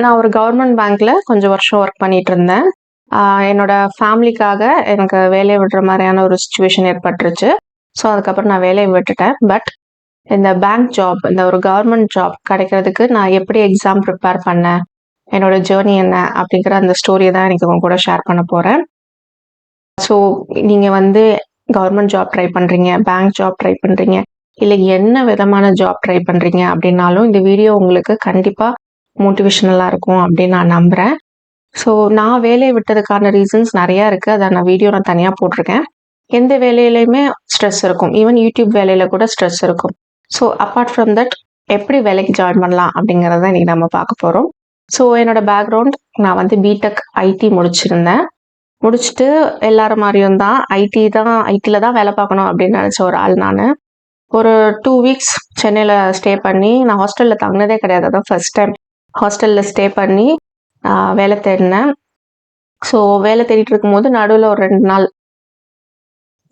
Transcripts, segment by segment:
நான் ஒரு கவர்மெண்ட் பேங்க்ல கொஞ்சம் வருஷம் ஒர்க் பண்ணிட்டு இருந்தேன். என்னோட ஃபேமிலிக்காக எனக்கு வேலைய விடுற மாரியான ஒரு சிச்சுவேஷன் ஏற்பட்டுருச்சு. ஸோ, அதுக்கப்புறம் நான் வேலைய விட்டுட்டேன். பட் இந்த பேங்க் ஜாப், இந்த ஒரு கவர்மெண்ட் ஜாப் கிடைக்கிறதுக்கு நான் எப்படி எக்ஸாம் ப்ரிப்பேர் பண்ணேன், என்னோட ஜேர்னி என்ன அப்படிங்கிற அந்த ஸ்டோரிய தான் இன்னைக்கு உங்க கூட ஷேர் பண்ண போறேன். ஸோ, நீங்க வந்து கவர்மெண்ட் ஜாப் ட்ரை பண்றீங்க, பேங்க் ஜாப் ட்ரை பண்றீங்க, இல்ல என்ன விதமான ஜாப் ட்ரை பண்றீங்க அப்படின்னாலும் இந்த வீடியோ உங்களுக்கு கண்டிப்பா மோட்டிவேஷனலா இருக்கும் அப்படின்னு நான் நம்புறேன். ஸோ, நான் வேலைய விட்டதுக்கான ரீசன்ஸ் நெறையா இருக்கு. அத நான் தனியா போட்டிருக்கேன். எந்த வேலையிலயுமே ஸ்ட்ரெஸ் இருக்கும். ஈவன் யூடியூப் வேலையில கூட ஸ்ட்ரெஸ் இருக்கும். ஸோ, அப்பார்ட் ஃப்ரம் தட் எப்படி வேலைக்கு ஜாயின் பண்ணலாம் அப்படிங்கிறத இன்னைக்கு நம்ம பார்க்க போறோம். ஸோ, என்னோட பேக்ரவுண்ட் நான் வந்து பிடெக் ஐடி முடிச்சிருந்தேன். முடிச்சுட்டு எல்லாரும் மாரியும் தான் ஐடில தான் வேலை பார்க்கணும் அப்படின்னு நெனச்ச ஒரு ஆள் நானு. ஒரு 2 வீக்ஸ் சென்னையில ஸ்டே பண்ணி நான் ஹாஸ்டல்ல தங்குனதே கிடையாது. அதான் ஃபர்ஸ்ட் டைம் ஹாஸ்டல்ல ஸ்டே பண்ணி வேலை தேடினேன். ஸோ, வேலை தேடிட்டு இருக்கும்போது நடுவுல ஒரு 2 நாள்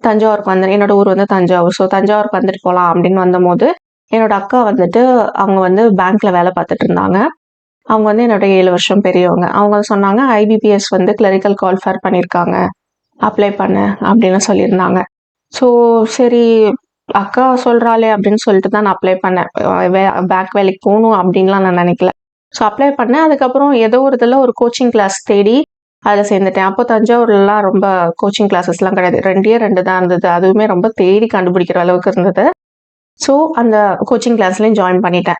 தஞ்சாவூருக்கு வந்தேன். என்னோட ஊர் வந்து தஞ்சாவூர். ஸோ, தஞ்சாவூருக்கு வந்துட்டு போலாம் அப்படின்னு வந்தபோது, என்னோட அக்கா வந்துட்டு அவங்க வந்து பேங்க்ல வேலை பார்த்துட்டு இருந்தாங்க. அவங்க வந்து என்னோட 7 வருஷம் பெரியவங்க. அவங்க சொன்னாங்க, ஐபிபிஎஸ் வந்து கிளரிக்கல் கால்ஃபேர் பண்ணியிருக்காங்க. அப்ளை பண்ணு அப்படின்னு சொல்லியிருந்தாங்க. ஸோ, சரி அக்கா சொல்றாளே அப்படின்னு சொல்லிட்டு தான் நான் அப்ளை பண்ணேன். பேங்க் வேலைக்கு போகணும் அப்படின்லாம் நான் நினைக்கல. ஸோ, அப்ளை பண்ணேன். அதுக்கப்புறம் ஏதோ ஒரு இதில் ஒரு கோச்சிங் கிளாஸ் தேடி அதில் சேர்ந்துட்டேன். அப்போ தஞ்சாவூர்லாம் ரொம்ப கோச்சிங் கிளாஸஸ்லாம் கிடையாது. 2 தான் இருந்தது. அதுவுமே ரொம்ப தேடி கண்டுபிடிக்கிற அளவுக்கு இருந்தது. ஸோ, அந்த கோச்சிங் கிளாஸ்லையும் ஜாயின் பண்ணிட்டேன்.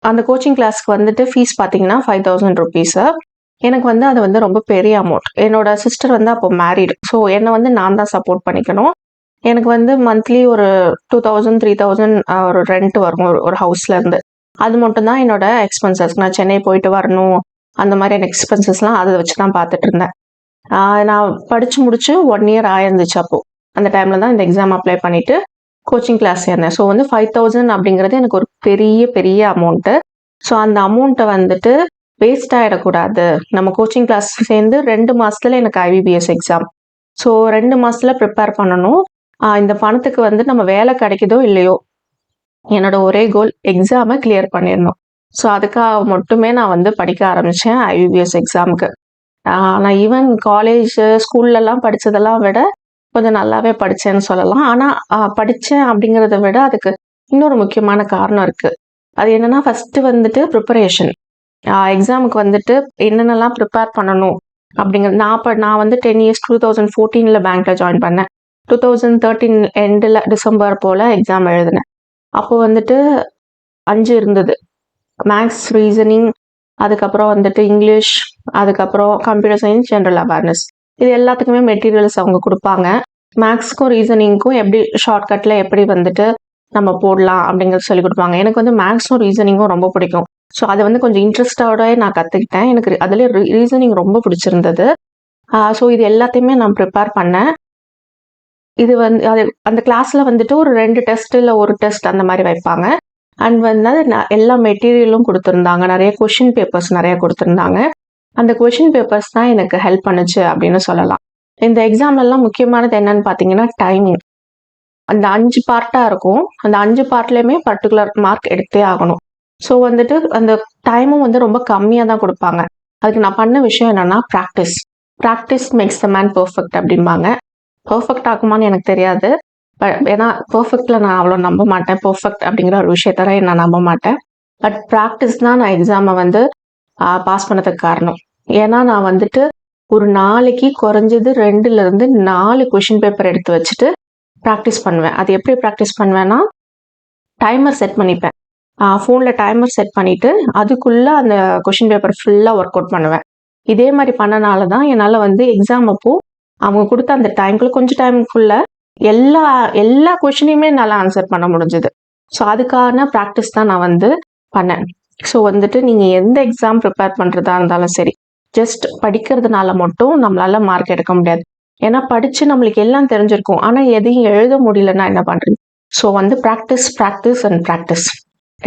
அந்த கோச்சிங் கிளாஸ்க்கு வந்துட்டு ஃபீஸ் பார்த்தீங்கன்னா ₹5000. எனக்கு வந்து அது வந்து ரொம்ப பெரிய அமௌண்ட். என்னோட சிஸ்டர் வந்து அப்போ மேரிடு. ஸோ, என்னை வந்து நான் தான் சப்போர்ட் பண்ணிக்கணும். எனக்கு வந்து மந்த்லி ஒரு 2000, 3000 ஒரு ரெண்ட் வரும் ஒரு ஹவுஸ்ல இருந்து. அது மட்டும் தான் என்னோட எக்ஸ்பென்சஸ். நான் சென்னை போயிட்டு வரணும். அந்த மாதிரியான எக்ஸ்பென்சஸ்லாம் அதை வச்சு தான் பார்த்துட்டு இருந்தேன். நான் படிச்சு முடிச்சு 1 இயர் ஆயிருந்துச்சு அப்போ. அந்த டைம்ல தான் இந்த எக்ஸாம் அப்ளை பண்ணிட்டு கோச்சிங் கிளாஸ் சேர்ந்தேன். ஸோ வந்து 5000 அப்படிங்கிறது எனக்கு ஒரு பெரிய பெரிய அமௌண்ட்டு. ஸோ அந்த அமௌண்ட்டை வந்துட்டு வேஸ்ட் ஆகிடக்கூடாது. நம்ம கோச்சிங் கிளாஸ் சேர்ந்து 2 மாசத்துல எனக்கு ஐபிபிஎஸ் எக்ஸாம். ஸோ 2 மாசத்துல ப்ரிப்பேர் பண்ணணும். இந்த பணத்துக்கு வந்து நம்ம வேலை கிடைக்குதோ இல்லையோ, என்னோட ஒரே கோல் எக்ஸாமை கிளியர் பண்ணிடணும். ஸோ அதுக்காக மட்டுமே நான் வந்து படிக்க ஆரம்பித்தேன் ஐபிபிஎஸ் எக்ஸாமுக்கு. நான் ஈவன் காலேஜ் ஸ்கூல்லலாம் படித்ததெல்லாம் விட கொஞ்சம் நல்லாவே படித்தேன்னு சொல்லலாம். ஆனால் படித்தேன் அப்படிங்கிறத விட அதுக்கு இன்னொரு முக்கியமான காரணம் இருக்குது. அது என்னென்னா ஃபஸ்ட்டு வந்துட்டு ப்ரிப்பரேஷன். எக்ஸாமுக்கு வந்துட்டு என்னென்னலாம் ப்ரிப்பேர் பண்ணணும் அப்படிங்கிறது நான் வந்து 10 இயர்ஸ் 2014 பேங்க்கில் ஜாயின் பண்ணேன். 2013 எண்டில் டிசம்பர் போல் எக்ஸாம் எழுதினேன். அப்போ வந்துட்டு 5 இருந்தது. மேக்ஸ், ரீசனிங், அதுக்கப்புறம் வந்துட்டு இங்கிலீஷ், அதுக்கப்புறம் கம்ப்யூட்டர் சயின்ஸ், ஜென்ரல் அவேர்னஸ். இது எல்லாத்துக்குமே மெட்டீரியல்ஸ் அவங்க கொடுப்பாங்க. மேக்ஸ்க்கும் ரீசனிங்க்கும் எப்படி ஷார்ட்கட்டில் எப்படி வந்துட்டு நம்ம போடலாம் அப்படிங்கிறது சொல்லி கொடுப்பாங்க. எனக்கு வந்து மேக்ஸும் ரீசனிங்கும் ரொம்ப பிடிக்கும். ஸோ அதை வந்து கொஞ்சம் இன்ட்ரெஸ்டோட நான் கற்றுக்கிட்டேன். எனக்கு அதுலேயே ரீசனிங் ரொம்ப பிடிச்சிருந்தது. ஸோ இது எல்லாத்தையுமே நான் ப்ரிப்பேர் பண்ணேன். இது வந்து அந்த கிளாஸில் வந்துட்டு ஒரு 2 டெஸ்ட் இல்லை ஒரு டெஸ்ட் அந்த மாதிரி வைப்பாங்க. அண்ட் வந்து எல்லா மெட்டீரியலும் கொடுத்துருந்தாங்க. நிறைய கொஷின் பேப்பர்ஸ் நிறைய கொடுத்துருந்தாங்க. அந்த கொஷின் பேப்பர்ஸ் தான் எனக்கு ஹெல்ப் பண்ணுச்சு அப்படின்னு சொல்லலாம். இந்த எக்ஸாம்லலாம் முக்கியமானது என்னன்னு பார்த்தீங்கன்னா டைமிங். அந்த 5 பார்ட்டாக இருக்கும். அந்த 5 பார்ட்லேயுமே பர்டிகுலர் மார்க் எடுத்தே ஆகணும். ஸோ வந்துட்டு அந்த டைமும் வந்து ரொம்ப கம்மியாக தான் கொடுப்பாங்க. அதுக்கு நான் பண்ண விஷயம் என்னென்னா practice makes the man perfect அப்படிம்பாங்க. பெர்ஃபெக்ட் ஆகுமான்னு எனக்கு தெரியாது. ஏன்னா பெர்ஃபெக்டில் நான் அவ்வளோ நம்ப மாட்டேன். பெர்ஃபெக்ட் அப்படிங்கிற ஒரு விஷயத்த நான் நம்ப மாட்டேன். பட் ப்ராக்டிஸ் தான் நான் எக்ஸாமை வந்து பாஸ் பண்ணதுக்கு காரணம். ஏன்னா நான் வந்துட்டு ஒரு நாளைக்கு குறைஞ்சது 2லேருந்து 4 கொஷின் பேப்பர் எடுத்து வச்சுட்டு ப்ராக்டிஸ் பண்ணுவேன். அது எப்படி ப்ராக்டிஸ் பண்ணுவேன்னா டைமர் செட் பண்ணிப்பேன். ஃபோனில் டைமர் செட் பண்ணிவிட்டு அதுக்குள்ளே அந்த கொஷின் பேப்பர் ஃபுல்லாக ஒர்க் அவுட் பண்ணுவேன். இதே மாதிரி பண்ணனால தான் என்னால் வந்து எக்ஸாம் அப்போ அவங்க கொடுத்த அந்த டைம்குள்ளே கொஞ்சம் டைமுக்குள்ளே எல்லா கொஷினையுமே என்னால் ஆன்சர் பண்ண முடிஞ்சது. ஸோ அதுக்கான ப்ராக்டிஸ் தான் நான் வந்து பண்ணேன். ஸோ வந்துட்டு நீங்கள் எந்த எக்ஸாம் ப்ரிப்பேர் பண்ணுறதா இருந்தாலும் சரி, ஜஸ்ட் படிக்கிறதுனால மட்டும் நம்மளால மார்க் எடுக்க முடியாது. ஏன்னா படித்து நம்மளுக்கு எல்லாம் தெரிஞ்சிருக்கும். ஆனால் எதையும் எழுத முடியலன்னா என்ன பண்ணுறது? ஸோ வந்து ப்ராக்டிஸ்.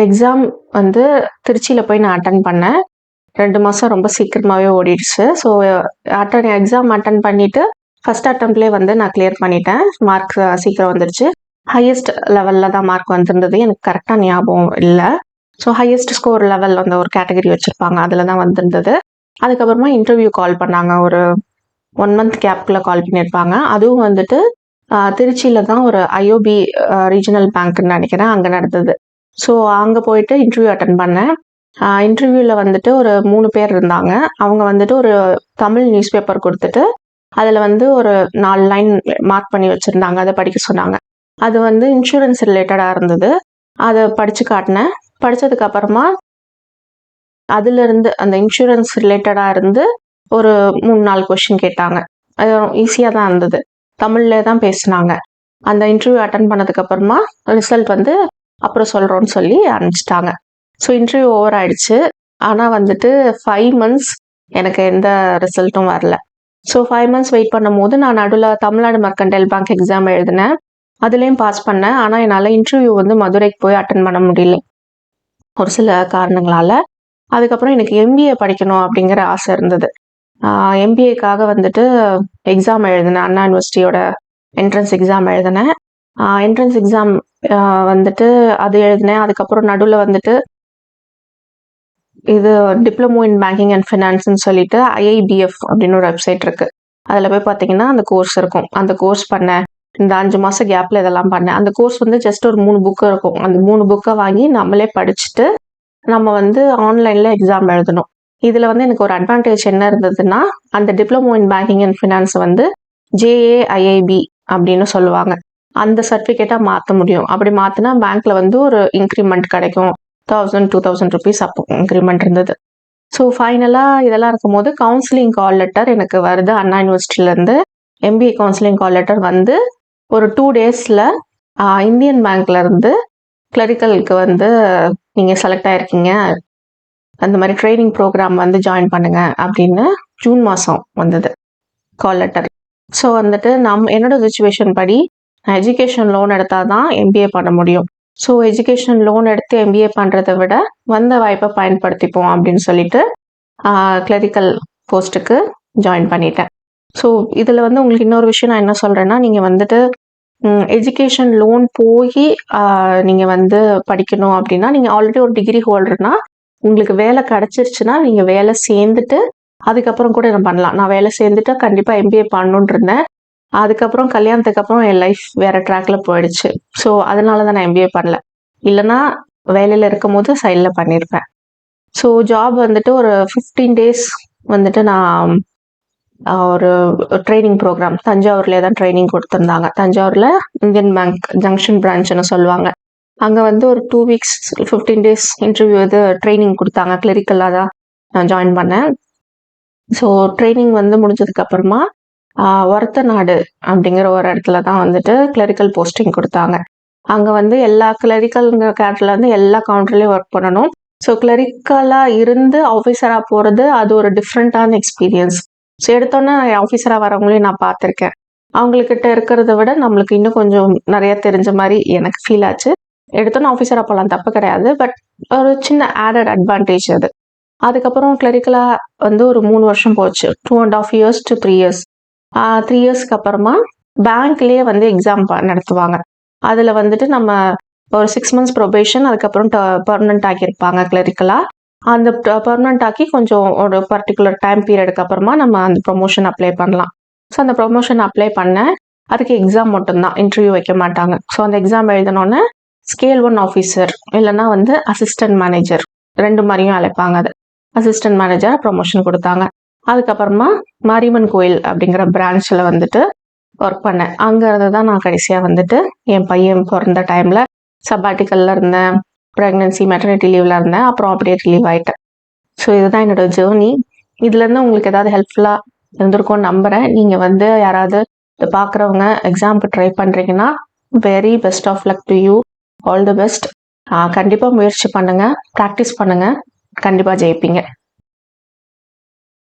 எக்ஸாம் வந்து திருச்சியில் போய் நான் அட்டன் பண்ணேன். 2 மாதம் ரொம்ப சீக்கிரமாகவே ஓடிடுச்சு. ஸோ எக்ஸாம் அட்டன் பண்ணிவிட்டு ஃபர்ஸ்ட் அட்டம்ப்ட்லேயே வந்து நான் கிளியர் பண்ணிட்டேன். மார்க் சீக்கிரம் வந்துடுச்சு. ஹையஸ்ட் லெவலில் தான் மார்க் வந்திருந்தது. எனக்கு கரெக்டாக ஞாபகம் இல்லை. ஸோ ஹையஸ்ட் ஸ்கோர் லெவல் அந்த ஒரு கேட்டகரி வச்சுருப்பாங்க, அதில் தான் வந்திருந்தது. அதுக்கப்புறமா இன்டர்வியூ கால் பண்ணாங்க, ஒரு 1 மந்த் கேப்குள்ளே கால் பண்ணியிருப்பாங்க. அதுவும் வந்துட்டு திருச்சியில் தான் ஒரு ஐஓபி ரீஜனல் பேங்க்னு நினைக்கிறேன், அங்கே நடந்தது. ஸோ அங்கே போயிட்டு இன்டர்வியூ அட்டன் பண்ணேன். இன்டர்வியூவில் வந்துட்டு ஒரு 3 பேர் இருந்தாங்க. அவங்க வந்துட்டு ஒரு தமிழ் நியூஸ் பேப்பர் கொடுத்துட்டு அதில் வந்து ஒரு 4 லைன் மார்க் பண்ணி வச்சுருந்தாங்க, அதை படிக்க சொன்னாங்க. அது வந்து இன்சூரன்ஸ் ரிலேட்டடாக இருந்தது. அதை படித்து காட்டினேன். படித்ததுக்கு அப்புறமா அதுலேருந்து அந்த இன்சூரன்ஸ் ரிலேட்டடாக இருந்து ஒரு 3-4 கொஷின் கேட்டாங்க. அது ஈஸியாக தான் இருந்தது, தமிழ்ல தான் பேசினாங்க. அந்த இன்டர்வியூ அட்டன் பண்ணதுக்கு அப்புறமா ரிசல்ட் வந்து அப்புறம் சொல்கிறோன்னு சொல்லி அனுப்பிச்சிட்டாங்க. ஸோ இன்டர்வியூ ஓவர் ஆயிடுச்சு. ஆனால் வந்துட்டு 5 மந்த்ஸ் எனக்கு எந்த ரிசல்ட்டும் வரல. ஸோ 5 மந்த்ஸ் வெயிட் பண்ணும்போது நான் நடுவில் தமிழ்நாடு மெர்கன்டைல் பேங்க் எக்ஸாம் எழுதினேன். அதுலேயும் பாஸ் பண்ணேன். ஆனால் என்னால் இன்டர்வியூ வந்து மதுரைக்கு போய் அட்டன் பண்ண முடியல ஒரு சில காரணங்களால். அதுக்கப்புறம் எனக்கு எம்பிஏ படிக்கணும் அப்படிங்கிற ஆசை இருந்தது. எம்பிஏக்காக வந்துட்டு எக்ஸாம் எழுதினேன், அண்ணா யூனிவர்சிட்டியோட என்ட்ரன்ஸ் எக்ஸாம் எழுதினேன். என்ட்ரன்ஸ் எக்ஸாம் வந்துட்டு அது எழுதினேன். அதுக்கப்புறம் நடுவில் வந்துட்டு இது டிப்ளமோ இன் பேங்கிங் அண்ட் ஃபினான்ஸ்ன்னு சொல்லிட்டு ஐஐபிஎஃப் அப்படின்னு ஒரு வெப்சைட் இருக்குது. அதில் போய் பார்த்தீங்கன்னா அந்த கோர்ஸ் இருக்கும். அந்த கோர்ஸ் பண்ணேன். இந்த 5 மாதம் கேப்பில் இதெல்லாம் பண்ணேன். அந்த கோர்ஸ் வந்து ஜஸ்ட் ஒரு 3 புக்கு இருக்கும். அந்த 3 புக்கை வாங்கி நம்மளே படிச்சுட்டு நம்ம வந்து ஆன்லைனில் எக்ஸாம் எழுதணும். இதில் வந்து எனக்கு ஒரு அட்வான்டேஜ் என்ன இருந்ததுன்னா, அந்த diploma in banking and finance வந்து JAIIB அப்படின்னு சொல்லுவாங்க. அந்த சர்டிஃபிகேட்டாக மாற்ற முடியும். அப்படி மாற்றினா பேங்க்கில் வந்து ஒரு இன்க்ரிமெண்ட் கிடைக்கும். 1000-2000 ருபீஸ் அப்போ இன்க்ரிமெண்ட் இருந்தது. ஸோ ஃபைனலாக இதெல்லாம் இருக்கும்போது கவுன்சிலிங் கால் லெட்டர் எனக்கு வருது அண்ணா யூனிவர்சிட்டியிலேருந்து. எம்பிஏ கவுன்சிலிங் கால் லெட்டர் வந்து ஒரு 2 டேஸில் இந்தியன் பேங்க்லேருந்து கிளரிக்கலுக்கு வந்து நீங்கள் செலக்ட் ஆகிருக்கீங்க, அந்த மாதிரி ட்ரைனிங் ப்ரோக்ராம் வந்து ஜாயின் பண்ணுங்க அப்படின்னு ஜூன் மாதம் வந்தது கால் லெட்டர். ஸோ வந்துட்டு என்னோட சுச்சுவேஷன் படி எஜுகேஷன் லோன் எடுத்தால் தான் எம்பிஏ பண்ண முடியும். ஸோ எஜுகேஷன் லோன் எடுத்து எம்பிஏ பண்ணுறதை விட வந்த வாய்ப்பை பயன்படுத்திப்போம் அப்படின்னு சொல்லிட்டு கிளரிக்கல் போஸ்ட்டுக்கு ஜாயின் பண்ணிட்டேன். ஸோ இதில் வந்து உங்களுக்கு இன்னொரு விஷயம் நான் என்ன சொல்கிறேன்னா, நீங்கள் வந்துட்டு எஜுகேஷன் லோன் போய் நீங்கள் வந்து படிக்கணும் அப்படின்னா, நீங்கள் ஆல்ரெடி ஒரு டிகிரி ஹோல்டர்னா உங்களுக்கு வேலை கிடச்சிருச்சுன்னா நீங்கள் வேலை சேர்ந்துட்டு அதுக்கப்புறம் கூட என்ன பண்ணலாம். நான் வேலை சேர்ந்துட்டு கண்டிப்பாக எம்பிஏ பண்ணணுன்னு இருந்தேன். அதுக்கப்புறம் கல்யாணத்துக்கு அப்புறம் என் லைஃப் வேறு ட்ராக்ல போயிடுச்சு. ஸோ அதனால தான் நான் எம்பிஏ பண்ணல. இல்லைனா வேலையில் இருக்கும் போது சைடில் பண்ணியிருப்பேன். ஸோ ஜாப் வந்துட்டு ஒரு 15 டேஸ் வந்துட்டு நான் ஒரு ட்ரைனிங் ப்ரோக்ராம் தஞ்சாவூர்லேயே தான் ட்ரைனிங் கொடுத்துருந்தாங்க. தஞ்சாவூரில் இந்தியன் பேங்க் ஜங்ஷன் பிரான்ச்சுன்னு சொல்லுவாங்க. அங்கே வந்து ஒரு 2 வீக்ஸ் 15 டேஸ் இன்டர்வியூ இது ட்ரைனிங் கொடுத்தாங்க. கிளரிக்கலாக தான் நான் ஜாயின் பண்ணேன். ஸோ ட்ரைனிங் வந்து முடிஞ்சதுக்கப்புறமா ஒரத்த நாடு அப்படிங்கிற ஒரு இடத்துல தான் வந்துட்டு கிளரிக்கல் போஸ்டிங் கொடுத்தாங்க. அங்கே வந்து எல்லா கிளரிக்கல்ங்கிற கேட்டில் வந்து எல்லா கவுண்டர்லேயும் ஒர்க் பண்ணணும். ஸோ கிளரிக்கலாக இருந்து ஆஃபீஸராக போகிறது அது ஒரு டிஃப்ரெண்ட்டான எக்ஸ்பீரியன்ஸ். ஸோ எடுத்தோன்னே ஆஃபீஸராக வரவங்களையும் நான் பார்த்துருக்கேன். அவங்கக்கிட்ட இருக்கிறத விட நம்மளுக்கு இன்னும் கொஞ்சம் நிறைய தெரிஞ்ச மாதிரி எனக்கு ஃபீல் ஆச்சு. எடுத்தோன்னே ஆஃபீஸராக போகலாம், தப்பு கிடையாது. பட் ஒரு சின்ன ஆடட் அட்வான்டேஜ் அது. அதுக்கப்புறம் கிளரிக்கலாக வந்து ஒரு 3 வருஷம் போச்சு. 2.5 years to 3 years. 3 இயர்ஸ்க்கு அப்புறமா பேங்க்லேயே வந்து எக்ஸாம் நடத்துவாங்க. அதில் வந்துட்டு நம்ம ஒரு 6 months ப்ரொபேஷன், அதுக்கப்புறம் பர்மனெண்ட் ஆக்கியிருப்பாங்க கிளரிக்கலாக. அந்த பர்மனெண்ட் ஆக்கி கொஞ்சம் ஒரு பர்டிகுலர் டைம் பீரியடுக்கு அப்புறமா நம்ம அந்த ப்ரொமோஷன் அப்ளை பண்ணலாம். ஸோ அந்த ப்ரொமோஷன் அப்ளை பண்ணேன். அதுக்கு எக்ஸாம் மட்டும்தான், இன்டர்வியூ வைக்க மாட்டாங்க. ஸோ அந்த எக்ஸாம் எழுதினோன்னே ஸ்கேல் 1 ஆஃபீஸர் இல்லைன்னா வந்து அசிஸ்டன்ட் மேனேஜர் 2 மாதிரியும் அழைப்பாங்க. அது அசிஸ்டன்ட் மேனேஜராக ப்ரொமோஷன் கொடுத்தாங்க. அதுக்கப்புறமா மாரியம்மன் கோயில் அப்படிங்கிற பிரான்ச்சில் வந்துட்டு ஒர்க் பண்ணேன். அங்கேருந்து தான் நான் கடைசியாக வந்துட்டு என் பையன் பிறந்த டைமில் சப்பாட்டிக்கலில் இருந்தேன், ப்ரெக்னென்சி மெட்டர்னிட்டி லீவில் இருந்தேன், அப்புறம் அப்படியே ரிலீவ் ஆகிட்டேன். ஸோ இதுதான் என்னோடய ஜேர்னி. இதுலேருந்து உங்களுக்கு ஏதாவது ஹெல்ப்ஃபுல்லாக இருந்திருக்கும்னு நம்புகிறேன். நீங்கள் வந்து யாராவது இதை பார்க்குறவங்க எக்ஸாமுக்கு ட்ரை பண்ணுறீங்கன்னா very best of luck to you. All the best. கண்டிப்பாக முயற்சி பண்ணுங்கள், ப்ராக்டிஸ் பண்ணுங்கள், கண்டிப்பாக ஜெயிப்பீங்க.